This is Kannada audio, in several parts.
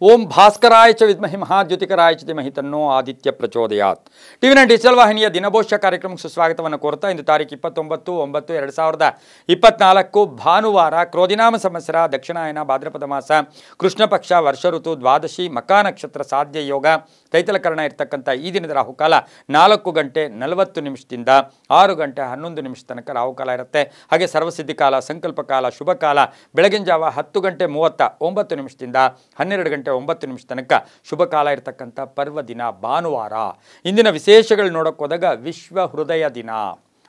ಓಂ ಭಾಸ್ಕರಾಯ ಚ ವಿದ್ಮಹಿ ಮಹಾದ್ಯುತಿಕರಾಯ ಚ ಧೀಮಹಿ ತನ್ನೋ ಆದಿತ್ಯ ಪ್ರಚೋದಯಾತ್. ಟಿವಿ9 ಡಿಜಿಟಲ್ ವಾಹಿನಿಯ ದಿನಭೋಷ್ಯ ಕಾರ್ಯಕ್ರಮಕ್ಕೆ ಸುಸ್ವಾಗತವನ್ನು ಕೋರ್ತಾ ಇಂದು ತಾರೀಕು 29/9/2024 ಭಾನುವಾರ ಕ್ರೋಧಿನಾಮ ಸಂವತ್ಸರ ದಕ್ಷಿಣಾಯನ ಭಾದ್ರಪದ ಮಾಸ ಕೃಷ್ಣ ಪಕ್ಷ ವರ್ಷ ಋತು ದ್ವಾದಶಿ ಮಕಾ ನಕ್ಷತ್ರ ಸಾಧ್ಯ ಯೋಗ ತೈತಲಕರಣ ಇರತಕ್ಕಂಥ ಈ ದಿನದ ರಾಹುಕಾಲ 4:40 6 ಗಂಟೆ 11 ತನಕ ರಾಹುಕಾಲ ಇರುತ್ತೆ. ಹಾಗೆ ಸರ್ವಸಿದ್ಧಿ ಕಾಲ, ಸಂಕಲ್ಪ ಕಾಲ, ಶುಭ ಕಾಲ ಬೆಳಗಿನ ಜಾವ 10:39 12 ಗಂಟೆ 9 ತನಕ ಶುಭ ಕಾಲ ಇರತಕ್ಕಂಥ ಪರ್ವ ದಿನ ಭಾನುವಾರ. ಇಂದಿನ ವಿಶೇಷಗಳು ನೋಡೋಕೆ ಹೋದಾಗ ವಿಶ್ವ ಹೃದಯ ದಿನ.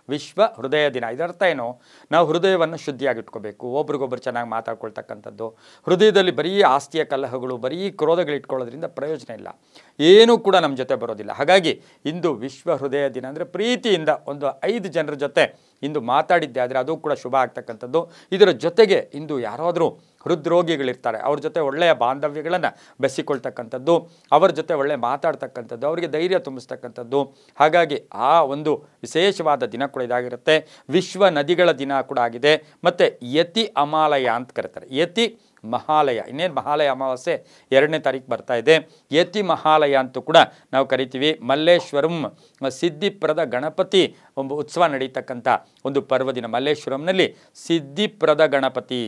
ವಿಶ್ವ ಹೃದಯ ದಿನ ಇದರ್ಥ ಏನು? ನಾವು ಹೃದಯವನ್ನು ಶುದ್ಧಿಯಾಗಿಟ್ಕೋಬೇಕು, ಒಬ್ರಿಗೊಬ್ರು ಚೆನ್ನಾಗಿ ಮಾತಾಡ್ಕೊಳ್ತಕ್ಕಂಥದ್ದು. ಹೃದಯದಲ್ಲಿ ಬರೀ ಆಸ್ತಿಯ ಕಲಹಗಳು, ಬರೀ ಕ್ರೋಧಗಳಿಟ್ಕೊಳ್ಳೋದ್ರಿಂದ ಪ್ರಯೋಜನ ಇಲ್ಲ, ಏನೂ ಕೂಡ ನಮ್ಮ ಜೊತೆ ಬರೋದಿಲ್ಲ. ಹಾಗಾಗಿ ಇಂದು ವಿಶ್ವ ಹೃದಯ ದಿನ ಅಂದರೆ ಪ್ರೀತಿಯಿಂದ ಒಂದು 5 ಜನರ ಜೊತೆ ಇಂದು ಮಾತಾಡಿದ್ದೆ ಆದರೆ ಅದು ಕೂಡ ಶುಭ ಆಗ್ತಕ್ಕಂಥದ್ದು. ಇದರ ಜೊತೆಗೆ ಇಂದು ಯಾರಾದರೂ ಹೃದ್ರೋಗಿಗಳಿರ್ತಾರೆ, ಅವ್ರ ಜೊತೆ ಒಳ್ಳೆಯ ಬಾಂಧವ್ಯಗಳನ್ನು ಬೆಸಿಕೊಳ್ತಕ್ಕಂಥದ್ದು, ಅವರ ಜೊತೆ ಒಳ್ಳೆ ಮಾತಾಡ್ತಕ್ಕಂಥದ್ದು, ಅವರಿಗೆ ಧೈರ್ಯ ತುಂಬಿಸ್ತಕ್ಕಂಥದ್ದು. ಹಾಗಾಗಿ ಆ ಒಂದು ವಿಶೇಷವಾದ ದಿನ ಕೂಡ ಇದಾಗಿರುತ್ತೆ. ವಿಶ್ವ ನದಿಗಳ ದಿನ ಕೂಡ ಆಗಿದೆ. ಮತ್ತು ಯತಿ ಅಮಾಲಯ ಅಂತ ಕರೀತಾರೆ, ಯತಿ ಮಹಾಲಯ. ಇನ್ನೇನು ಮಹಾಲಯ ಅಮಾವಾಸ್ಯೆ 2ನೇ ತಾರೀಕು ಬರ್ತಾ ಇದೆ. ಯತಿ ಮಹಾಲಯ ಅಂತೂ ಕೂಡ ನಾವು ಕರಿತೀವಿ. ಮಲ್ಲೇಶ್ವರಂ ಸಿದ್ಧಿಪ್ರದ ಗಣಪತಿ ಉತ್ಸವ ನಡೀತಕ್ಕಂಥ ಒಂದು ಪರ್ವದಿನ. ಮಲ್ಲೇಶ್ವರಂನಲ್ಲಿ ಸಿದ್ಧಿಪ್ರದ ಗಣಪತಿ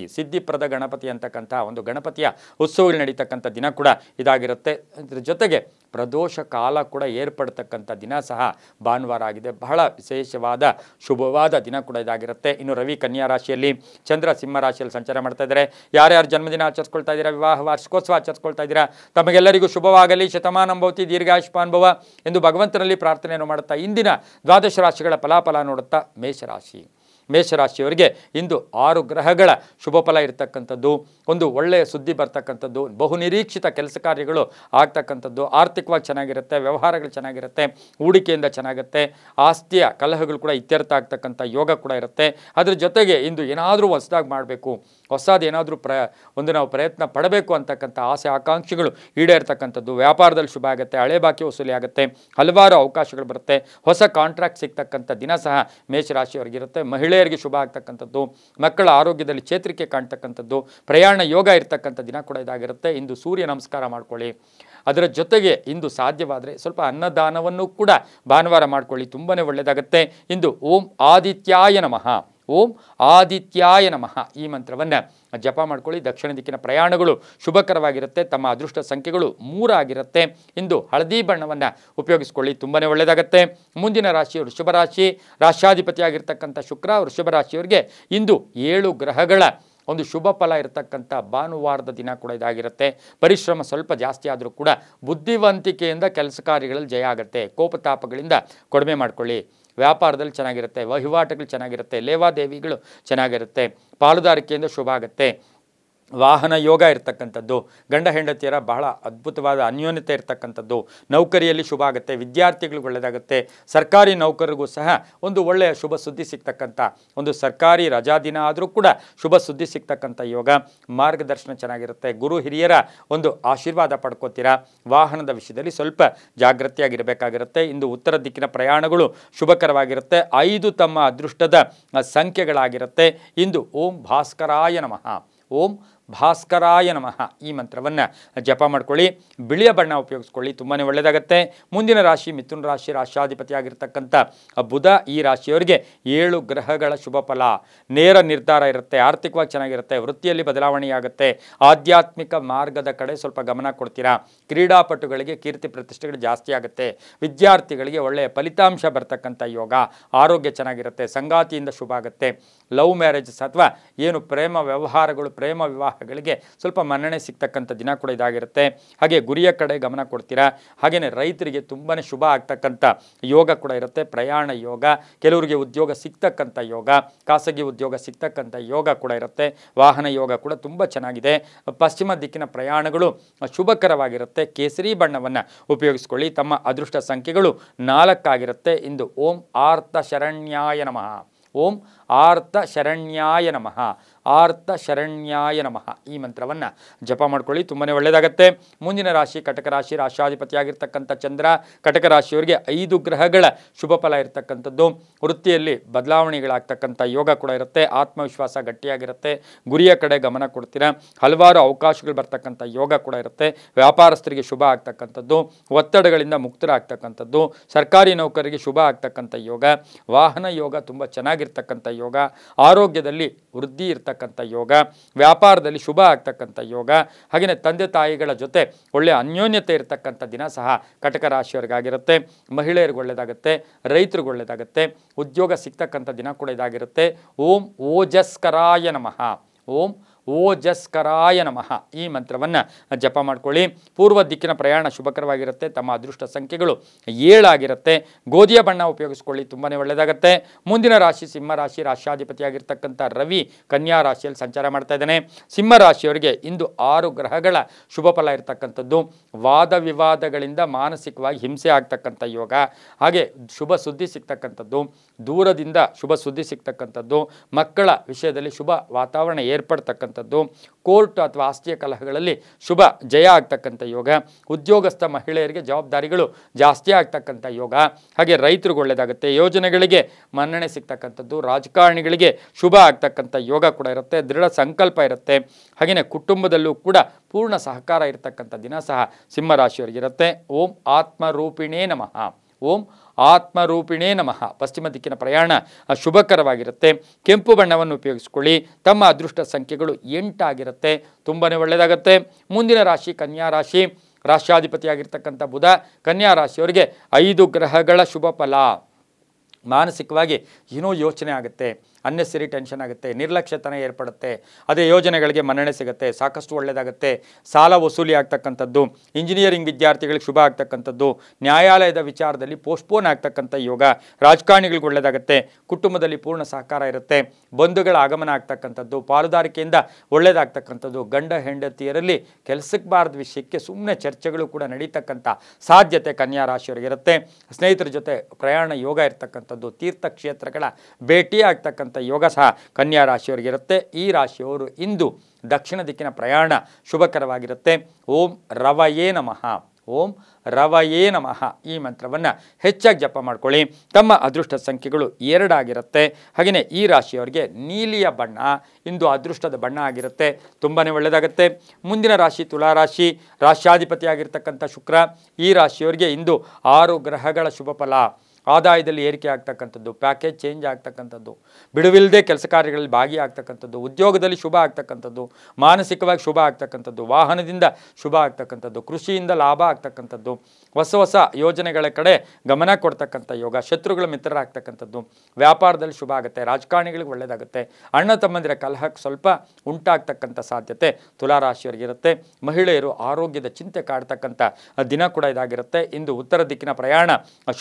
ಅಂತಕ್ಕಂಥ ಒಂದು ಗಣಪತಿಯ ಉತ್ಸವಗಳು ನಡೀತಕ್ಕಂಥ ದಿನ ಕೂಡ ಇದಾಗಿರುತ್ತೆ. ಇದರ ಜೊತೆಗೆ ಪ್ರದೋಷ ಕಾಲ ಕೂಡ ಏರ್ಪಡ್ತಕ್ಕಂಥ ದಿನ ಸಹ ಭಾನುವಾರ ಆಗಿದೆ. ಬಹಳ ವಿಶೇಷವಾದ ಶುಭವಾದ ದಿನ ಕೂಡ ಇದಾಗಿರುತ್ತೆ. ಇನ್ನು ರವಿ ಕನ್ಯಾ ರಾಶಿಯಲ್ಲಿ, ಚಂದ್ರ ಸಿಂಹ ರಾಶಿಯಲ್ಲಿ ಸಂಚಾರ ಮಾಡ್ತಾ ಇದ್ದಾರೆ. ಯಾರ್ಯಾರು ಜನ್ಮದಿನ ಆಚರಿಸ್ಕೊಳ್ತಾ ಇದ್ದೀರಾ, ವಿವಾಹ ವಾರ್ಷಿಕೋತ್ಸವ ಆಚರಿಸ್ಕೊಳ್ತಾ ಇದ್ದೀರಾ, ತಮಗೆಲ್ಲರಿಗೂ ಶುಭವಾಗಲಿ, ಶತಮಾನಂ ಭವತಿ, ದೀರ್ಘಾಯುಷ್ಮಾನ್ ಭವ ಎಂದು ಭಗವಂತನಲ್ಲಿ ಪ್ರಾರ್ಥನೆಯನ್ನು ಮಾಡುತ್ತಾ ಇಂದಿನ ದ್ವಾದಶ ರಾಶಿಗಳ ಫಲಾಫಲ ನೋಡುತ್ತಾ ಮೇಷರಾಶಿಯವರಿಗೆ ಇಂದು 6 ಗ್ರಹಗಳ ಶುಭ ಫಲ ಇರತಕ್ಕಂಥದ್ದು, ಒಂದು ಒಳ್ಳೆಯ ಸುದ್ದಿ ಬರ್ತಕ್ಕಂಥದ್ದು, ಬಹುನಿರೀಕ್ಷಿತ ಕೆಲಸ ಕಾರ್ಯಗಳು ಆಗ್ತಕ್ಕಂಥದ್ದು, ಆರ್ಥಿಕವಾಗಿ ಚೆನ್ನಾಗಿರುತ್ತೆ, ವ್ಯವಹಾರಗಳು ಚೆನ್ನಾಗಿರುತ್ತೆ, ಹೂಡಿಕೆಯಿಂದ ಚೆನ್ನಾಗುತ್ತೆ, ಆಸ್ತಿಯ ಕಲಹಗಳು ಕೂಡ ಇತ್ಯರ್ಥ ಆಗ್ತಕ್ಕಂಥ ಯೋಗ ಕೂಡ ಇರುತ್ತೆ. ಅದ್ರ ಜೊತೆಗೆ ಇಂದು ಏನಾದರೂ ಹೊಸದಾಗಿ ಮಾಡಬೇಕು, ಹೊಸದು ಏನಾದರೂ ನಾವು ಪ್ರಯತ್ನ ಪಡಬೇಕು ಅಂತಕ್ಕಂಥ ಆಸೆ ಆಕಾಂಕ್ಷೆಗಳು ಈಡೇರ್ತಕ್ಕಂಥದ್ದು, ವ್ಯಾಪಾರದಲ್ಲಿ ಶುಭ ಆಗುತ್ತೆ, ಹಳೆ ಬಾಕಿ ವಸೂಲಿ ಆಗುತ್ತೆ, ಹಲವಾರು ಅವಕಾಶಗಳು ಬರುತ್ತೆ, ಹೊಸ ಕಾಂಟ್ರಾಕ್ಟ್ ಸಿಗ್ತಕ್ಕಂಥ ದಿನ ಸಹ ಮೇಷರಾಶಿಯವರಿಗಿರುತ್ತೆ. ಮಹಿಳೆಯರಿಗೆ ಶುಭ ಆಗ್ತಕ್ಕಂಥದ್ದು, ಮಕ್ಕಳ ಆರೋಗ್ಯದಲ್ಲಿ ಚೇತರಿಕೆ ಕಾಣ್ತಕ್ಕಂಥದ್ದು, ಪ್ರಯಾಣ ಯೋಗ ಇರ್ತಕ್ಕಂಥ ದಿನ ಕೂಡ ಇದಾಗಿರುತ್ತೆ. ಇಂದು ಸೂರ್ಯ ನಮಸ್ಕಾರ ಮಾಡ್ಕೊಳ್ಳಿ. ಅದರ ಜೊತೆಗೆ ಇಂದು ಸಾಧ್ಯವಾದರೆ ಸ್ವಲ್ಪ ಅನ್ನದಾನವನ್ನು ಕೂಡ ಭಾನುವಾರ ಮಾಡ್ಕೊಳ್ಳಿ, ತುಂಬಾ ಒಳ್ಳೆಯದಾಗುತ್ತೆ. ಇಂದು ಓಂ ಆದಿತ್ಯಾಯ ನಮಃ, ಓಂ ಆದಿತ್ಯಾಯ ನಮಃ ಈ ಮಂತ್ರವನ್ನು ಜಪ ಮಾಡ್ಕೊಳ್ಳಿ. ದಕ್ಷಿಣ ದಿಕ್ಕಿನ ಪ್ರಯಾಣಗಳು ಶುಭಕರವಾಗಿರುತ್ತೆ. ತಮ್ಮ ಅದೃಷ್ಟ ಸಂಖ್ಯೆಗಳು 3 ಆಗಿರುತ್ತೆ. ಇಂದು ಹಳದಿ ಬಣ್ಣವನ್ನು ಉಪಯೋಗಿಸ್ಕೊಳ್ಳಿ, ತುಂಬಾ ಒಳ್ಳೆಯದಾಗುತ್ತೆ. ಮುಂದಿನ ರಾಶಿ ವೃಷಭ ರಾಶಿ. ರಾಶ್ಯಾಧಿಪತಿಯಾಗಿರ್ತಕ್ಕಂಥ ಶುಕ್ರ ವೃಷಭ ರಾಶಿಯವರಿಗೆ ಇಂದು 7 ಗ್ರಹಗಳ ಒಂದು ಶುಭ ಫಲ ಇರತಕ್ಕಂಥ ಭಾನುವಾರದ ದಿನ ಕೂಡ ಇದಾಗಿರುತ್ತೆ. ಪರಿಶ್ರಮ ಸ್ವಲ್ಪ ಜಾಸ್ತಿ ಆದರೂ ಕೂಡ ಬುದ್ಧಿವಂತಿಕೆಯಿಂದ ಕೆಲಸ ಕಾರ್ಯಗಳಲ್ಲಿ ಜಯ ಆಗುತ್ತೆ. ಕೋಪತಾಪಗಳಿಂದ ಕಡಿಮೆ ಮಾಡ್ಕೊಳ್ಳಿ. ವ್ಯಾಪಾರದಲ್ಲಿ ಚೆನ್ನಾಗಿರುತ್ತೆ, ವಹಿವಾಟುಗಳು ಚೆನ್ನಾಗಿರುತ್ತೆ, ಲೇವಾದೇವಿಗಳು ಚೆನ್ನಾಗಿರುತ್ತೆ, ಪಾಲುದಾರಿಕೆಯಿಂದ ಶುಭ ಆಗುತ್ತೆ. ವಾಹನ ಯೋಗ ಇರ್ತಕ್ಕಂಥದ್ದು, ಗಂಡ ಹೆಂಡತಿಯರ ಬಹಳ ಅದ್ಭುತವಾದ ಅನ್ಯೋನ್ಯತೆ ಇರ್ತಕ್ಕಂಥದ್ದು, ನೌಕರಿಯಲ್ಲಿ ಶುಭ ಆಗುತ್ತೆ, ವಿದ್ಯಾರ್ಥಿಗಳಿಗೆ ಒಳ್ಳೆಯದಾಗುತ್ತೆ. ಸರ್ಕಾರಿ ನೌಕರರಿಗೂ ಸಹ ಒಂದು ಒಳ್ಳೆಯ ಶುಭ ಸುದ್ದಿ ಸಿಗ್ತಕ್ಕಂಥ ಒಂದು ಸರ್ಕಾರಿ ರಜಾ ದಿನ ಆದರೂ ಕೂಡ ಶುಭ ಸುದ್ದಿ ಸಿಗ್ತಕ್ಕಂಥ ಯೋಗ. ಮಾರ್ಗದರ್ಶನ ಚೆನ್ನಾಗಿರುತ್ತೆ, ಗುರು ಹಿರಿಯರ ಒಂದು ಆಶೀರ್ವಾದ ಪಡ್ಕೋತೀರಾ. ವಾಹನದ ವಿಷಯದಲ್ಲಿ ಸ್ವಲ್ಪ ಜಾಗೃತಿಯಾಗಿರಬೇಕಾಗಿರುತ್ತೆ. ಇಂದು ಉತ್ತರ ದಿಕ್ಕಿನ ಪ್ರಯಾಣಗಳು ಶುಭಕರವಾಗಿರುತ್ತೆ. 5 ತಮ್ಮ ಅದೃಷ್ಟದ ಸಂಖ್ಯೆಗಳಾಗಿರುತ್ತೆ. ಇಂದು ಓಂ ಭಾಸ್ಕರಾಯ ನಮಃ, ಓಂ ಭಾಸ್ಕರಾಯ ನಮಃ ಈ ಮಂತ್ರವನ್ನು ಜಪ ಮಾಡ್ಕೊಳ್ಳಿ. ಬಿಳಿಯ ಬಣ್ಣ ಉಪಯೋಗಿಸ್ಕೊಳ್ಳಿ, ತುಂಬಾ ಒಳ್ಳೆಯದಾಗುತ್ತೆ. ಮುಂದಿನ ರಾಶಿ ಮಿಥುನ ರಾಶಿ. ರಾಶ್ಯಾಧಿಪತಿಯಾಗಿರ್ತಕ್ಕಂಥ ಬುಧ ಈ ರಾಶಿಯವರಿಗೆ 7 ಗ್ರಹಗಳ ಶುಭ ಫಲ. ನೇರ ನಿರ್ಧಾರ ಇರುತ್ತೆ, ಆರ್ಥಿಕವಾಗಿ ಚೆನ್ನಾಗಿರುತ್ತೆ, ವೃತ್ತಿಯಲ್ಲಿ ಬದಲಾವಣೆಯಾಗುತ್ತೆ, ಆಧ್ಯಾತ್ಮಿಕ ಮಾರ್ಗದ ಕಡೆ ಸ್ವಲ್ಪ ಗಮನ ಕೊಡ್ತೀರಾ. ಕ್ರೀಡಾಪಟುಗಳಿಗೆ ಕೀರ್ತಿ ಪ್ರತಿಷ್ಠೆಗಳು ಜಾಸ್ತಿ ಆಗುತ್ತೆ. ವಿದ್ಯಾರ್ಥಿಗಳಿಗೆ ಒಳ್ಳೆಯ ಫಲಿತಾಂಶ ಬರ್ತಕ್ಕಂಥ ಯೋಗ. ಆರೋಗ್ಯ ಚೆನ್ನಾಗಿರುತ್ತೆ, ಸಂಗಾತಿಯಿಂದ ಶುಭ ಆಗುತ್ತೆ. ಲವ್ ಮ್ಯಾರೇಜಸ್ ಅಥವಾ ಏನು ಪ್ರೇಮ ವ್ಯವಹಾರಗಳು, ಪ್ರೇಮ ವಿವಾಹಗಳಿಗೆ ಸ್ವಲ್ಪ ಮನ್ನಣೆ ಸಿಗ್ತಕ್ಕಂಥ ದಿನ ಕೂಡ ಇದಾಗಿರುತ್ತೆ. ಹಾಗೆ ಗುರಿಯ ಕಡೆ ಗಮನ ಕೊಡ್ತೀರಾ. ಹಾಗೆಯೇ ರೈತರಿಗೆ ತುಂಬಾ ಶುಭ ಆಗ್ತಕ್ಕಂಥ ಯೋಗ ಕೂಡ ಇರುತ್ತೆ. ಪ್ರಯಾಣ ಯೋಗ, ಕೆಲವರಿಗೆ ಉದ್ಯೋಗ ಸಿಗ್ತಕ್ಕಂಥ ಯೋಗ, ಖಾಸಗಿ ಉದ್ಯೋಗ ಸಿಗ್ತಕ್ಕಂಥ ಯೋಗ ಕೂಡ ಇರುತ್ತೆ. ವಾಹನ ಯೋಗ ಕೂಡ ತುಂಬ ಚೆನ್ನಾಗಿದೆ. ಪಶ್ಚಿಮ ದಿಕ್ಕಿನ ಪ್ರಯಾಣಗಳು ಶುಭಕರವಾಗಿರುತ್ತೆ. ಕೇಸರಿ ಬಣ್ಣವನ್ನು ಉಪಯೋಗಿಸ್ಕೊಳ್ಳಿ. ತಮ್ಮ ಅದೃಷ್ಟ ಸಂಖ್ಯೆಗಳು 4 ಆಗಿರುತ್ತೆ. ಇಂದು ಓಂ ಆರ್ತ ಶರಣ್ಯಾಯ ನಮಃ, ಓಂ ಆರ್ತ ಶರಣ್ಯಾಯ ನಮಃ, ಆರ್ತ ಶರಣ್ಯಾಯ ನಮಃ ಈ ಮಂತ್ರವನ್ನು ಜಪ ಮಾಡ್ಕೊಳ್ಳಿ, ತುಂಬಾ ಒಳ್ಳೆಯದಾಗತ್ತೆ. ಮುಂದಿನ ರಾಶಿ ಕಟಕ ರಾಶಿ, ರಾಶಾಧಿಪತಿಯಾಗಿರ್ತಕ್ಕಂಥ ಚಂದ್ರ. ಕಟಕ ರಾಶಿಯವರಿಗೆ 5 ಗ್ರಹಗಳ ಶುಭ ಫಲ ಇರತಕ್ಕಂಥದ್ದು. ವೃತ್ತಿಯಲ್ಲಿ ಬದಲಾವಣೆಗಳಾಗ್ತಕ್ಕಂಥ ಯೋಗ ಕೂಡ ಇರುತ್ತೆ. ಆತ್ಮವಿಶ್ವಾಸ ಗಟ್ಟಿಯಾಗಿರುತ್ತೆ, ಗುರಿಯ ಕಡೆ ಗಮನ ಕೊಡ್ತೀರಾ, ಹಲವಾರು ಅವಕಾಶಗಳು ಬರ್ತಕ್ಕಂಥ ಯೋಗ ಕೂಡ ಇರುತ್ತೆ. ವ್ಯಾಪಾರಸ್ಥರಿಗೆ ಶುಭ ಆಗ್ತಕ್ಕಂಥದ್ದು, ಒತ್ತಡಗಳಿಂದ ಮುಕ್ತರಾಗ್ತಕ್ಕಂಥದ್ದು, ಸರ್ಕಾರಿ ನೌಕರರಿಗೆ ಶುಭ ಆಗ್ತಕ್ಕಂಥ ಯೋಗ, ವಾಹನ ಯೋಗ ತುಂಬ ಚೆನ್ನಾಗಿರ್ತಕ್ಕಂಥ ಯೋಗ, ಆರೋಗ್ಯದಲ್ಲಿ ವೃದ್ಧಿ ಇರ್ತಕ್ಕಂಥ ಯೋಗ, ವ್ಯಾಪಾರದಲ್ಲಿ ಶುಭ ಆಗ್ತಕ್ಕಂಥ ಯೋಗ, ಹಾಗೆಯೇ ತಂದೆ ತಾಯಿಗಳ ಜೊತೆ ಒಳ್ಳೆಯ ಅನ್ಯೋನ್ಯತೆ ಇರತಕ್ಕಂಥ ದಿನ ಸಹ ಕಟಕ ರಾಶಿಯವರಿಗಾಗಿರುತ್ತೆ. ಮಹಿಳೆಯರಿಗೆ ಒಳ್ಳೆಯದಾಗುತ್ತೆ, ರೈತರಿಗೆ ಒಳ್ಳೆಯದಾಗುತ್ತೆ, ಉದ್ಯೋಗ ಸಿಗ್ತಕ್ಕಂಥ ದಿನ ಕೂಡ ಇದಾಗಿರುತ್ತೆ. ಓಂ ಓಜಸ್ಕರಾಯ ನಮಃ, ಓಂ ಓಜಸ್ಕರಾಯ ನಮಃ ಈ ಮಂತ್ರವನ್ನು ಜಪ ಮಾಡ್ಕೊಳ್ಳಿ. ಪೂರ್ವ ದಿಕ್ಕಿನ ಪ್ರಯಾಣ ಶುಭಕರವಾಗಿರುತ್ತೆ. ತಮ್ಮ ಅದೃಷ್ಟ ಸಂಖ್ಯೆಗಳು 7 ಆಗಿರುತ್ತೆ. ಗೋಧಿಯ ಬಣ್ಣ ಉಪಯೋಗಿಸ್ಕೊಳ್ಳಿ, ತುಂಬಾ ಒಳ್ಳೆಯದಾಗುತ್ತೆ. ಮುಂದಿನ ರಾಶಿ ಸಿಂಹ ರಾಶಿ, ರಾಶಾಧಿಪತಿಯಾಗಿರ್ತಕ್ಕಂಥ ರವಿ ಕನ್ಯಾ ರಾಶಿಯಲ್ಲಿ ಸಂಚಾರ ಮಾಡ್ತಾ ಇದ್ದಾನೆ. ಸಿಂಹ ರಾಶಿಯವರಿಗೆ ಇಂದು 6 ಗ್ರಹಗಳ ಶುಭ ಫಲ ಇರತಕ್ಕಂಥದ್ದು. ವಾದ ವಿವಾದಗಳಿಂದ ಮಾನಸಿಕವಾಗಿ ಹಿಂಸೆ ಆಗ್ತಕ್ಕಂಥ ಯೋಗ, ಹಾಗೆ ಶುಭ ಸುದ್ದಿ ಸಿಗ್ತಕ್ಕಂಥದ್ದು, ದೂರದಿಂದ ಶುಭ ಸುದ್ದಿ ಸಿಗ್ತಕ್ಕಂಥದ್ದು, ಮಕ್ಕಳ ವಿಷಯದಲ್ಲಿ ಶುಭ ವಾತಾವರಣ ಏರ್ಪಡ್ತಕ್ಕಂಥದ್ದು, ಕೋರ್ಟ್ ಅಥವಾ ಆಸ್ತಿಯ ಕಲಹಗಳಲ್ಲಿ ಶುಭ ಜಯ ಆಗ್ತಕ್ಕಂಥ ಯೋಗ, ಉದ್ಯೋಗಸ್ಥ ಮಹಿಳೆಯರಿಗೆ ಜವಾಬ್ದಾರಿಗಳು ಜಾಸ್ತಿ ಆಗ್ತಕ್ಕಂಥ ಯೋಗ, ಹಾಗೆ ರೈತರಿಗೆ ಒಳ್ಳೆಯದಾಗುತ್ತೆ, ಯೋಜನೆಗಳಿಗೆ ಮನ್ನಣೆ ಸಿಗ್ತಕ್ಕಂಥದ್ದು, ರಾಜಕಾರಣಿಗಳಿಗೆ ಶುಭ ಆಗ್ತಕ್ಕಂಥ ಯೋಗ ಕೂಡ ಇರುತ್ತೆ, ದೃಢ ಸಂಕಲ್ಪ ಇರುತ್ತೆ, ಹಾಗೆಯೇ ಕುಟುಂಬದಲ್ಲೂ ಕೂಡ ಪೂರ್ಣ ಸಹಕಾರ ಇರತಕ್ಕಂಥ ದಿನ ಸಹ ಸಿಂಹರಾಶಿಯವರಿಗಿರುತ್ತೆ. ಓಂ ಆತ್ಮರೂಪಿಣೇ ನಮಃ, ಓಂ ಆತ್ಮರೂಪಿಣೇ ನಮಃ. ಪಶ್ಚಿಮ ದಿಕ್ಕಿನ ಪ್ರಯಾಣ ಶುಭಕರವಾಗಿರುತ್ತೆ. ಕೆಂಪು ಬಣ್ಣವನ್ನು ಉಪಯೋಗಿಸ್ಕೊಳ್ಳಿ. ತಮ್ಮ ಅದೃಷ್ಟ ಸಂಖ್ಯೆಗಳು 8 ಆಗಿರುತ್ತೆ, ತುಂಬಾ ಒಳ್ಳೆಯದಾಗುತ್ತೆ. ಮುಂದಿನ ರಾಶಿ ಕನ್ಯಾ ರಾಶಿ, ರಾಷ್ಟ್ರಾಧಿಪತಿಯಾಗಿರ್ತಕ್ಕಂಥ ಬುಧ. ಕನ್ಯಾ ರಾಶಿಯವರಿಗೆ 5 ಗ್ರಹಗಳ ಶುಭ ಫಲ. ಮಾನಸಿಕವಾಗಿ ಏನೋ ಯೋಚನೆ ಆಗುತ್ತೆ, ಅನ್ನೆಸರಿ ಟೆನ್ಷನ್ ಆಗುತ್ತೆ, ನಿರ್ಲಕ್ಷ್ಯತನ ಏರ್ಪಡುತ್ತೆ, ಅದೇ ಯೋಜನೆಗಳಿಗೆ ಮನ್ನಣೆ ಸಿಗುತ್ತೆ, ಸಾಕಷ್ಟು ಒಳ್ಳೆಯದಾಗುತ್ತೆ, ಸಾಲ ವಸೂಲಿ ಆಗ್ತಕ್ಕಂಥದ್ದು, ಇಂಜಿನಿಯರಿಂಗ್ ವಿದ್ಯಾರ್ಥಿಗಳಿಗೆ ಶುಭ ಆಗ್ತಕ್ಕಂಥದ್ದು, ನ್ಯಾಯಾಲಯದ ವಿಚಾರದಲ್ಲಿ ಪೋಸ್ಟ್ಪೋನ್ ಆಗ್ತಕ್ಕಂಥ ಯೋಗ, ರಾಜಕಾರಣಿಗಳಿಗೆ ಒಳ್ಳೆಯದಾಗುತ್ತೆ, ಕುಟುಂಬದಲ್ಲಿ ಪೂರ್ಣ ಸಹಕಾರ ಇರುತ್ತೆ, ಬಂಧುಗಳ ಆಗಮನ ಆಗ್ತಕ್ಕಂಥದ್ದು, ಪಾಲುದಾರಿಕೆಯಿಂದ ಒಳ್ಳೆಯದಾಗ್ತಕ್ಕಂಥದ್ದು, ಗಂಡ ಹೆಂಡತಿಯರಲ್ಲಿ ಕೆಲಸಕ್ಕೆ ಬಾರದ ವಿಷಯಕ್ಕೆ ಸುಮ್ಮನೆ ಚರ್ಚೆಗಳು ಕೂಡ ನಡೀತಕ್ಕಂಥ ಸಾಧ್ಯತೆ ಕನ್ಯಾ ರಾಶಿಯವರಿಗಿರುತ್ತೆ. ಸ್ನೇಹಿತರ ಜೊತೆ ಪ್ರಯಾಣ ಯೋಗ ಇರ್ತಕ್ಕಂಥದ್ದು, ತೀರ್ಥಕ್ಷೇತ್ರಗಳ ಭೇಟಿ ಆಗ್ತಕ್ಕಂಥ ಯೋಗ ಸಹ ಕನ್ಯಾ ರಾಶಿಯವರಿಗಿರುತ್ತೆ. ಈ ರಾಶಿಯವರು ಇಂದು ದಕ್ಷಿಣ ದಿಕ್ಕಿನ ಪ್ರಯಾಣ ಶುಭಕರವಾಗಿರುತ್ತೆ. ಓಂ ರವಯೇ ನಮಃ, ಓಂ ರವಯೇ ನಮಃ ಈ ಮಂತ್ರವನ್ನು ಹೆಚ್ಚಾಗಿ ಜಪ ಮಾಡ್ಕೊಳ್ಳಿ. ತಮ್ಮ ಅದೃಷ್ಟ ಸಂಖ್ಯೆಗಳು 2 ಆಗಿರುತ್ತೆ. ಹಾಗೆಯೇ ಈ ರಾಶಿಯವರಿಗೆ ನೀಲಿಯ ಬಣ್ಣ ಇಂದು ಅದೃಷ್ಟದ ಬಣ್ಣ ಆಗಿರುತ್ತೆ, ತುಂಬಾ ಒಳ್ಳೆಯದಾಗುತ್ತೆ. ಮುಂದಿನ ರಾಶಿ ತುಲಾರಾಶಿ, ರಾಶ್ಯಾಧಿಪತಿಯಾಗಿರ್ತಕ್ಕಂಥ ಶುಕ್ರ. ಈ ರಾಶಿಯವರಿಗೆ ಇಂದು 6 ಗ್ರಹಗಳ ಶುಭ ಫಲ. ಆದಾಯದಲ್ಲಿ ಏರಿಕೆ ಆಗ್ತಕ್ಕಂಥದ್ದು, ಪ್ಯಾಕೇಜ್ ಚೇಂಜ್ ಆಗ್ತಕ್ಕಂಥದ್ದು, ಬಿಡುವಿಲ್ಲದೆ ಕೆಲಸ ಕಾರ್ಯಗಳಲ್ಲಿ ಭಾಗಿಯಾಗ್ತಕ್ಕಂಥದ್ದು, ಉದ್ಯೋಗದಲ್ಲಿ ಶುಭ ಆಗ್ತಕ್ಕಂಥದ್ದು, ಮಾನಸಿಕವಾಗಿ ಶುಭ ಆಗ್ತಕ್ಕಂಥದ್ದು, ವಾಹನದಿಂದ ಶುಭ ಆಗ್ತಕ್ಕಂಥದ್ದು, ಕೃಷಿಯಿಂದ ಲಾಭ ಆಗ್ತಕ್ಕಂಥದ್ದು, ಹೊಸ ಹೊಸ ಯೋಜನೆಗಳ ಕಡೆ ಗಮನ ಕೊಡ್ತಕ್ಕಂಥ ಯೋಗ, ಶತ್ರುಗಳ ಮಿತ್ರರಾಗ್ತಕ್ಕಂಥದ್ದು, ವ್ಯಾಪಾರದಲ್ಲಿ ಶುಭ ಆಗುತ್ತೆ, ರಾಜಕಾರಣಿಗಳಿಗೆ ಒಳ್ಳೆಯದಾಗುತ್ತೆ, ಅಣ್ಣ ತಮ್ಮಂದಿರ ಕಲಹಕ್ಕೆ ಸ್ವಲ್ಪ ಉಂಟಾಗ್ತಕ್ಕಂಥ ಸಾಧ್ಯತೆ ತುಲಾರಾಶಿಯವರಿಗಿರುತ್ತೆ. ಮಹಿಳೆಯರು ಆರೋಗ್ಯದ ಚಿಂತೆ ಕಾಡ್ತಕ್ಕಂಥ ದಿನ ಕೂಡ ಇದಾಗಿರುತ್ತೆ. ಇಂದು ಉತ್ತರ ದಿಕ್ಕಿನ ಪ್ರಯಾಣ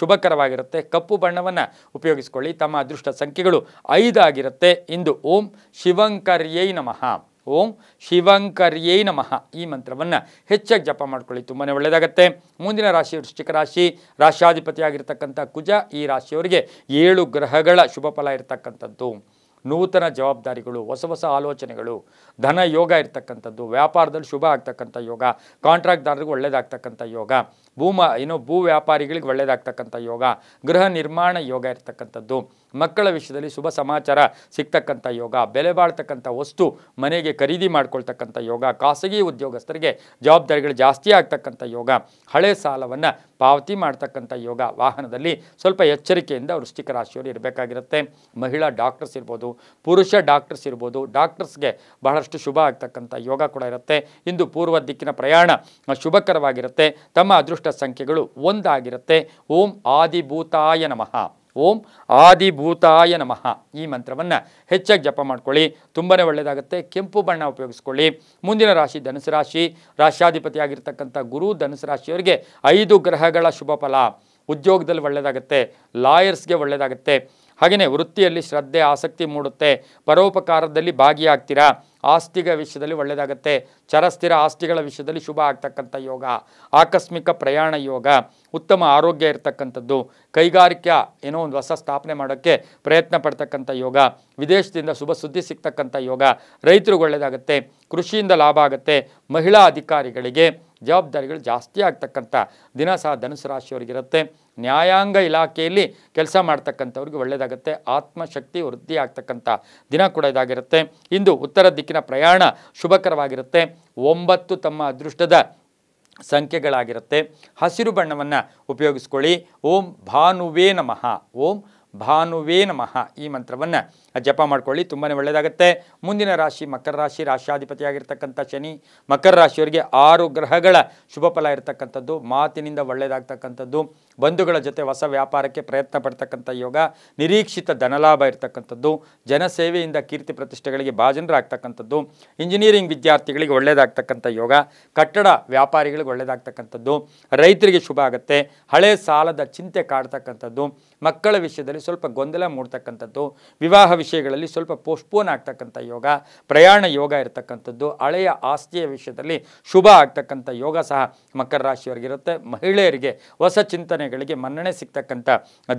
ಶುಭಕರವಾಗಿರುತ್ತೆ. ಕಪ್ಪು ಬಣ್ಣವನ್ನು ಉಪಯೋಗಿಸಿಕೊಳ್ಳಿ. ತಮ್ಮ ಅದೃಷ್ಟ ಸಂಖ್ಯೆಗಳು 5 ಆಗಿರುತ್ತೆ. ಇಂದು ಓಂ ಶಿವಂಕರ್ಯೈ ನಮಃ, ಓಂ ಶಿವಂಕರ್ಯೈ ನಮಃ ಈ ಮಂತ್ರವನ್ನು ಹೆಚ್ಚಾಗಿ ಜಪ ಮಾಡ್ಕೊಳ್ಳಿ, ತುಂಬಾ ಒಳ್ಳೆಯದಾಗುತ್ತೆ. ಮುಂದಿನ ರಾಶಿ ವೃಶ್ಚಿಕ ರಾಶಿ, ರಾಶ್ಯಾಧಿಪತಿಯಾಗಿರ್ತಕ್ಕಂಥ ಕುಜ. ಈ ರಾಶಿಯವರಿಗೆ 7 ಗ್ರಹಗಳ ಶುಭ ಫಲ ಇರತಕ್ಕಂಥದ್ದು. ನೂತನ ಜವಾಬ್ದಾರಿಗಳು, ಹೊಸ ಹೊಸ ಆಲೋಚನೆಗಳು, ಧನ ಯೋಗ ಇರ್ತಕ್ಕಂಥದ್ದು, ವ್ಯಾಪಾರದಲ್ಲಿ ಶುಭ ಆಗ್ತಕ್ಕಂಥ ಯೋಗ, ಕಾಂಟ್ರಾಕ್ಟ್ದಾರರಿಗೆ ಒಳ್ಳೆಯದಾಗ್ತಕ್ಕಂಥ ಯೋಗ, ಭೂ ವ್ಯಾಪಾರಿಗಳಿಗೆ ಒಳ್ಳೆಯದಾಗ್ತಕ್ಕಂಥ ಯೋಗ, ಗೃಹ ನಿರ್ಮಾಣ ಯೋಗ ಇರ್ತಕ್ಕಂಥದ್ದು, ಮಕ್ಕಳ ವಿಷಯದಲ್ಲಿ ಶುಭ ಸಮಾಚಾರ ಸಿಗ್ತಕ್ಕಂಥ ಯೋಗ, ಬೆಲೆ ಬಾಳ್ತಕ್ಕಂಥ ವಸ್ತು ಮನೆಗೆ ಖರೀದಿ ಮಾಡ್ಕೊಳ್ತಕ್ಕಂಥ ಯೋಗ, ಖಾಸಗಿ ಉದ್ಯೋಗಸ್ಥರಿಗೆ ಜವಾಬ್ದಾರಿಗಳು ಜಾಸ್ತಿ ಆಗ್ತಕ್ಕಂಥ ಯೋಗ, ಹಳೆ ಸಾಲವನ್ನು ಪಾವತಿ ಮಾಡ್ತಕ್ಕಂಥ ಯೋಗ, ವಾಹನದಲ್ಲಿ ಸ್ವಲ್ಪ ಎಚ್ಚರಿಕೆಯಿಂದ ವೃಶ್ಚಿಕ ರಾಶಿಯವರು ಇರಬೇಕಾಗಿರುತ್ತೆ. ಮಹಿಳಾ ಡಾಕ್ಟರ್ಸ್ ಇರ್ಬೋದು, ಪುರುಷ ಡಾಕ್ಟರ್ಸ್ ಇರ್ಬೋದು, ಡಾಕ್ಟರ್ಸ್ಗೆ ಬಹಳಷ್ಟು ಶುಭ ಆಗ್ತಕ್ಕಂಥ ಯೋಗ ಕೂಡ ಇರುತ್ತೆ. ಇಂದು ಪೂರ್ವ ದಿಕ್ಕಿನ ಪ್ರಯಾಣ ಶುಭಕರವಾಗಿರುತ್ತೆ. ತಮ್ಮ ಅದೃಷ್ಟ ಸಂಖ್ಯೆಗಳು 1 ಆಗಿರುತ್ತೆ. ಓಂ ಆದಿಭೂತಾಯ ನಮಃ, ಓಂ ಆದಿಭೂತಾಯ ನಮಃ ಈ ಮಂತ್ರವನ್ನು ಹೆಚ್ಚಾಗಿ ಜಪ ಮಾಡ್ಕೊಳ್ಳಿ, ತುಂಬಾ ಒಳ್ಳೆಯದಾಗುತ್ತೆ. ಕೆಂಪು ಬಣ್ಣ ಉಪಯೋಗಿಸ್ಕೊಳ್ಳಿ. ಮುಂದಿನ ರಾಶಿ ಧನುಸು ರಾಶಿ, ರಾಶ್ಯಾಧಿಪತಿಯಾಗಿರ್ತಕ್ಕಂಥ ಗುರು. ಧನುಸು ರಾಶಿಯವರಿಗೆ 5 ಗ್ರಹಗಳ ಶುಭ ಫಲ. ಉದ್ಯೋಗದಲ್ಲಿ ಒಳ್ಳೆಯದಾಗುತ್ತೆ, ಲಾಯರ್ಸ್ಗೆ ಒಳ್ಳೆಯದಾಗುತ್ತೆ, ಹಾಗೆಯೇ ವೃತ್ತಿಯಲ್ಲಿ ಶ್ರದ್ಧೆ ಆಸಕ್ತಿ ಮೂಡುತ್ತೆ, ಪರೋಪಕಾರದಲ್ಲಿ ಭಾಗಿಯಾಗ್ತೀರಾ, ಆಸ್ತಿಗಳ ವಿಷಯದಲ್ಲಿ ಒಳ್ಳೆಯದಾಗುತ್ತೆ, ಚರಸ್ಥಿರ ಆಸ್ತಿಗಳ ವಿಷಯದಲ್ಲಿ ಶುಭ ಆಗ್ತಕ್ಕಂಥ ಯೋಗ, ಆಕಸ್ಮಿಕ ಪ್ರಯಾಣ ಯೋಗ, ಉತ್ತಮ ಆರೋಗ್ಯ ಇರತಕ್ಕಂಥದ್ದು, ಕೈಗಾರಿಕಾ ಏನೋ ಒಂದು ಹೊಸ ಸ್ಥಾಪನೆ ಮಾಡೋಕ್ಕೆ ಪ್ರಯತ್ನ ಪಡ್ತಕ್ಕಂಥ ಯೋಗ, ವಿದೇಶದಿಂದ ಶುಭ ಸುದ್ದಿ ಸಿಗ್ತಕ್ಕಂಥ ಯೋಗ, ರೈತರಿಗೆ ಒಳ್ಳೆಯದಾಗುತ್ತೆ, ಕೃಷಿಯಿಂದ ಲಾಭ ಆಗುತ್ತೆ, ಮಹಿಳಾ ಅಧಿಕಾರಿಗಳಿಗೆ ಜವಾಬ್ದಾರಿಗಳು ಜಾಸ್ತಿ ಆಗ್ತಕ್ಕಂಥ ದಿನ ಸಹ ಧನುಸು ರಾಶಿಯವರಿಗಿರುತ್ತೆ. ನ್ಯಾಯಾಂಗ ಇಲಾಖೆಯಲ್ಲಿ ಕೆಲಸ ಮಾಡ್ತಕ್ಕಂಥವ್ರಿಗೆ ಒಳ್ಳೆಯದಾಗುತ್ತೆ, ಆತ್ಮಶಕ್ತಿ ವೃದ್ಧಿ ಆಗ್ತಕ್ಕಂಥ ದಿನ ಕೂಡ ಇದಾಗಿರುತ್ತೆ. ಇಂದು ಉತ್ತರ ದಿಕ್ಕಿನ ಪ್ರಯಾಣ ಶುಭಕರವಾಗಿರುತ್ತೆ. 9 ತಮ್ಮ ಅದೃಷ್ಟದ ಸಂಖ್ಯೆಗಳಾಗಿರುತ್ತೆ. ಹಸಿರು ಬಣ್ಣವನ್ನು ಉಪಯೋಗಿಸ್ಕೊಳ್ಳಿ. ಓಂ ಭಾನುವೇ ನಮಃ, ಓಂ ಭಾನುವೇ ನಮಃ ಈ ಮಂತ್ರವನ್ನು ಜಪ ಮಾಡ್ಕೊಳ್ಳಿ, ತುಂಬಾ ಒಳ್ಳೆಯದಾಗುತ್ತೆ. ಮುಂದಿನ ರಾಶಿ ಮಕರ ರಾಶಿ, ರಾಶ್ಯಾಧಿಪತಿಯಾಗಿರ್ತಕ್ಕಂಥ ಶನಿ. ಮಕರ ರಾಶಿಯವರಿಗೆ 6 ಗ್ರಹಗಳ ಶುಭ ಫಲ ಇರತಕ್ಕಂಥದ್ದು, ಮಾತಿನಿಂದ ಒಳ್ಳೆಯದಾಗ್ತಕ್ಕಂಥದ್ದು, ಬಂಧುಗಳ ಜೊತೆ ಹೊಸ ವ್ಯಾಪಾರಕ್ಕೆ ಪ್ರಯತ್ನ ಪಡ್ತಕ್ಕಂಥ ಯೋಗ, ನಿರೀಕ್ಷಿತ ಧನಲಾಭ ಇರತಕ್ಕಂಥದ್ದು, ಜನಸೇವೆಯಿಂದ ಕೀರ್ತಿ ಪ್ರತಿಷ್ಠೆಗಳಿಗೆ ಭಾಜನರಾಗ್ತಕ್ಕಂಥದ್ದು, ಇಂಜಿನಿಯರಿಂಗ್ ವಿದ್ಯಾರ್ಥಿಗಳಿಗೆ ಒಳ್ಳೆಯದಾಗ್ತಕ್ಕಂಥ ಯೋಗ, ಕಟ್ಟಡ ವ್ಯಾಪಾರಿಗಳಿಗೆ ಒಳ್ಳೆಯದಾಗ್ತಕ್ಕಂಥದ್ದು, ರೈತರಿಗೆ ಶುಭ ಆಗುತ್ತೆ. ಹಳೆ ಸಾಲದ ಚಿಂತೆ ಕಾಡ್ತಕ್ಕಂಥದ್ದು, ಮಕ್ಕಳ ವಿಷಯದಲ್ಲಿ ಸ್ವಲ್ಪ ಗೊಂದಲ ಮೂಡ್ತಕ್ಕಂಥದ್ದು, ವಿವಾಹ ವಿಷಯಗಳಲ್ಲಿ ಸ್ವಲ್ಪ ಪೋಸ್ಟ್ಪೋನ್ ಆಗ್ತಕ್ಕಂಥ ಯೋಗ, ಪ್ರಯಾಣ ಯೋಗ ಇರತಕ್ಕಂಥದ್ದು, ಹಳೆಯ ಆಸ್ತಿಯ ವಿಷಯದಲ್ಲಿ ಶುಭ ಆಗ್ತಕ್ಕಂಥ ಯೋಗ ಸಹ ಮಕರ ರಾಶಿಯವರಿಗಿರುತ್ತೆ. ಮಹಿಳೆಯರಿಗೆ ಹೊಸ ಚಿಂತನೆಗಳಿಗೆ ಮನ್ನಣೆ ಸಿಗ್ತಕ್ಕಂಥ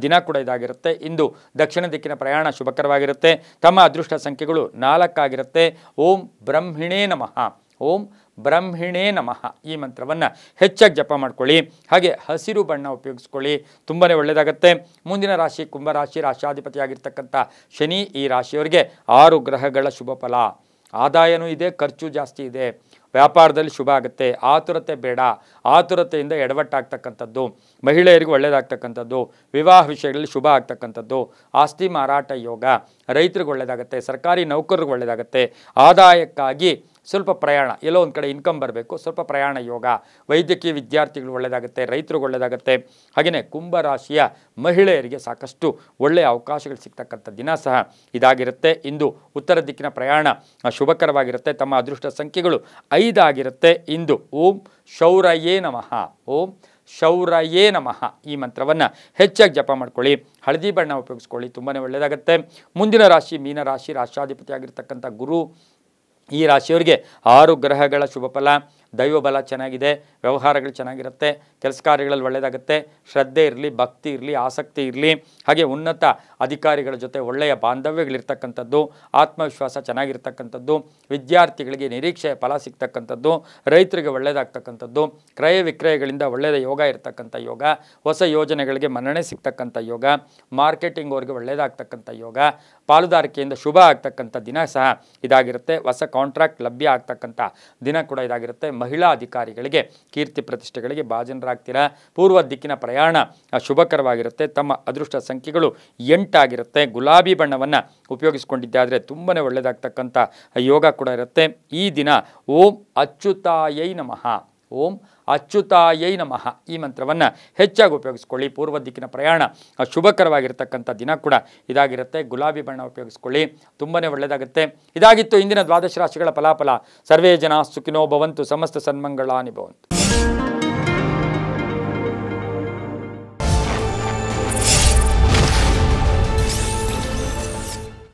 ದಿನ ಕೂಡ ಇದಾಗಿರುತ್ತೆ. ಇಂದು ದಕ್ಷಿಣ ದಿಕ್ಕಿನ ಪ್ರಯಾಣ ಶುಭಕರವಾಗಿರುತ್ತೆ. ತಮ್ಮ ಅದೃಷ್ಟ ಸಂಖ್ಯೆಗಳು 4 ಆಗಿರುತ್ತೆ. ಓಂ ಬ್ರಹ್ಮಿಣೇ ನಮಃ, ಓಂ ಬ್ರಹ್ಮಿಣೇ ನಮಃ ಈ ಮಂತ್ರವನ್ನು ಹೆಚ್ಚಾಗಿ ಜಪ ಮಾಡ್ಕೊಳ್ಳಿ. ಹಾಗೆ ಹಸಿರು ಬಣ್ಣ ಉಪಯೋಗಿಸ್ಕೊಳ್ಳಿ, ತುಂಬಾ ಒಳ್ಳೆಯದಾಗುತ್ತೆ. ಮುಂದಿನ ರಾಶಿ ಕುಂಭರಾಶಿ, ರಾಶ್ಯಾಧಿಪತಿಯಾಗಿರ್ತಕ್ಕಂಥ ಶನಿ. ಈ ರಾಶಿಯವರಿಗೆ 6 ಗ್ರಹಗಳ ಶುಭ ಫಲ. ಆದಾಯನೂ ಇದೆ, ಖರ್ಚು ಜಾಸ್ತಿ ಇದೆ, ವ್ಯಾಪಾರದಲ್ಲಿ ಶುಭ ಆಗುತ್ತೆ, ಆತುರತೆ ಬೇಡ, ಆತುರತೆಯಿಂದ ಎಡವಟ್ಟಾಗ್ತಕ್ಕಂಥದ್ದು, ಮಹಿಳೆಯರಿಗೂ ಒಳ್ಳೆಯದಾಗ್ತಕ್ಕಂಥದ್ದು, ವಿವಾಹ ವಿಷಯಗಳಲ್ಲಿ ಶುಭ ಆಗ್ತಕ್ಕಂಥದ್ದು, ಆಸ್ತಿ ಮಾರಾಟ ಯೋಗ, ರೈತರಿಗೆ ಒಳ್ಳೆಯದಾಗುತ್ತೆ, ಸರ್ಕಾರಿ ನೌಕರರಿಗೆ ಒಳ್ಳೆಯದಾಗುತ್ತೆ, ಆದಾಯಕ್ಕಾಗಿ ಸ್ವಲ್ಪ ಪ್ರಯಾಣ, ಎಲ್ಲೋ ಒಂದು ಕಡೆ ಇನ್ಕಮ್ ಬರಬೇಕು, ಸ್ವಲ್ಪ ಪ್ರಯಾಣ ಯೋಗ, ವೈದ್ಯಕೀಯ ವಿದ್ಯಾರ್ಥಿಗಳು ಒಳ್ಳೆಯದಾಗುತ್ತೆ, ರೈತರಿಗೆ ಒಳ್ಳೆಯದಾಗುತ್ತೆ. ಹಾಗೆಯೇ ಕುಂಭರಾಶಿಯ ಮಹಿಳೆಯರಿಗೆ ಸಾಕಷ್ಟು ಒಳ್ಳೆಯ ಅವಕಾಶಗಳು ಸಿಗ್ತಕ್ಕಂಥ ದಿನ ಸಹ ಇದಾಗಿರುತ್ತೆ. ಇಂದು ಉತ್ತರ ದಿಕ್ಕಿನ ಪ್ರಯಾಣ ಶುಭಕರವಾಗಿರುತ್ತೆ. ತಮ್ಮ ಅದೃಷ್ಟ ಸಂಖ್ಯೆಗಳು 5 ಆಗಿರುತ್ತೆ. ಇಂದು ಓಂ ಶೌರಯೇ ನಮಃ, ಓಂ ಶೌರಯೇ ನಮಃ ಈ ಮಂತ್ರವನ್ನು ಹೆಚ್ಚಾಗಿ ಜಪ ಮಾಡ್ಕೊಳ್ಳಿ. ಹಳದಿ ಬಣ್ಣ ಉಪಯೋಗಿಸ್ಕೊಳ್ಳಿ, ತುಂಬಾ ಒಳ್ಳೆಯದಾಗುತ್ತೆ. ಮುಂದಿನ ರಾಶಿ ಮೀನರಾಶಿ, ರಾಶ್ಯಾಧಿಪತಿಯಾಗಿರ್ತಕ್ಕಂಥ ಗುರು. ಈ ರಾಶಿಯವರಿಗೆ 6 ಗ್ರಹಗಳ ಶುಭ ಫಲ. ದೈವಬಲ ಚೆನ್ನಾಗಿದೆ, ವ್ಯವಹಾರಗಳು ಚೆನ್ನಾಗಿರುತ್ತೆ, ಕೆಲಸ ಕಾರ್ಯಗಳಲ್ಲಿ ಒಳ್ಳೆಯದಾಗುತ್ತೆ, ಶ್ರದ್ಧೆ ಇರಲಿ, ಭಕ್ತಿ ಇರಲಿ, ಆಸಕ್ತಿ ಇರಲಿ, ಹಾಗೆ ಉನ್ನತ ಅಧಿಕಾರಿಗಳ ಜೊತೆ ಒಳ್ಳೆಯ ಬಾಂಧವ್ಯಗಳಿರ್ತಕ್ಕಂಥದ್ದು, ಆತ್ಮವಿಶ್ವಾಸ ಚೆನ್ನಾಗಿರ್ತಕ್ಕಂಥದ್ದು, ವಿದ್ಯಾರ್ಥಿಗಳಿಗೆ ನಿರೀಕ್ಷೆಯ ಫಲ ಸಿಗ್ತಕ್ಕಂಥದ್ದು, ರೈತರಿಗೆ ಒಳ್ಳೆಯದಾಗ್ತಕ್ಕಂಥದ್ದು, ಕ್ರಯ ವಿಕ್ರಯಗಳಿಂದ ಒಳ್ಳೆಯ ಯೋಗ ಇರ್ತಕ್ಕಂಥ ಯೋಗ, ಹೊಸ ಯೋಜನೆಗಳಿಗೆ ಮನ್ನಣೆ ಸಿಗ್ತಕ್ಕಂಥ ಯೋಗ, ಮಾರ್ಕೆಟಿಂಗ್ ಅವ್ರಿಗೆ ಒಳ್ಳೆಯದಾಗ್ತಕ್ಕಂಥ ಯೋಗ, ಪಾಲುದಾರಿಕೆಯಿಂದ ಶುಭ ಆಗ್ತಕ್ಕಂಥ ದಿನ ಸಹ ಇದಾಗಿರುತ್ತೆ. ಹೊಸ ಕಾಂಟ್ರಾಕ್ಟ್ ಲಭ್ಯ ಆಗ್ತಕ್ಕಂಥ ದಿನ ಕೂಡ ಇದಾಗಿರುತ್ತೆ. ಮಹಿಳಾ ಅಧಿಕಾರಿಗಳಿಗೆ ಕೀರ್ತಿ ಪ್ರತಿಷ್ಠೆಗಳಿಗೆ ಭಾಜನರಾಗ್ತೀರಾ. ಪೂರ್ವ ದಿಕ್ಕಿನ ಪ್ರಯಾಣ ಶುಭಕರವಾಗಿರುತ್ತೆ. ತಮ್ಮ ಅದೃಷ್ಟ ಸಂಖ್ಯೆಗಳು 8 ಆಗಿರುತ್ತೆ. ಗುಲಾಬಿ ಬಣ್ಣವನ್ನು ಉಪಯೋಗಿಸ್ಕೊಂಡಿದ್ದಾದರೆ ತುಂಬಾ ಒಳ್ಳೆಯದಾಗ್ತಕ್ಕಂಥ ಯೋಗ ಕೂಡ ಇರುತ್ತೆ. ಈ ದಿನ ಓಂ ಅಚ್ಯುತಾಯೈ ನಮಃ, ಓಂ ಅಚ್ಯುತಾಯೈ ನಮಃ ಈ ಮಂತ್ರವನ್ನು ಹೆಚ್ಚಾಗಿ ಉಪಯೋಗಿಸ್ಕೊಳ್ಳಿ. ಪೂರ್ವ ದಿಕ್ಕಿನ ಪ್ರಯಾಣ ಶುಭಕರವಾಗಿರ್ತಕ್ಕಂಥ ದಿನ ಕೂಡ ಇದಾಗಿರುತ್ತೆ. ಗುಲಾಬಿ ಬಣ್ಣ ಉಪಯೋಗಿಸ್ಕೊಳ್ಳಿ, ತುಂಬಾ ಒಳ್ಳೆಯದಾಗುತ್ತೆ. ಇದಾಗಿತ್ತು ಇಂದಿನ ದ್ವಾದಶ ರಾಶಿಗಳ ಫಲಾಫಲ. ಸರ್ವೇ ಜನ ಸುಖಿನೋ ಭವಂತು, ಸಮಸ್ತ ಸನ್ಮಂಗಳಾನಿ ಭವಂತು.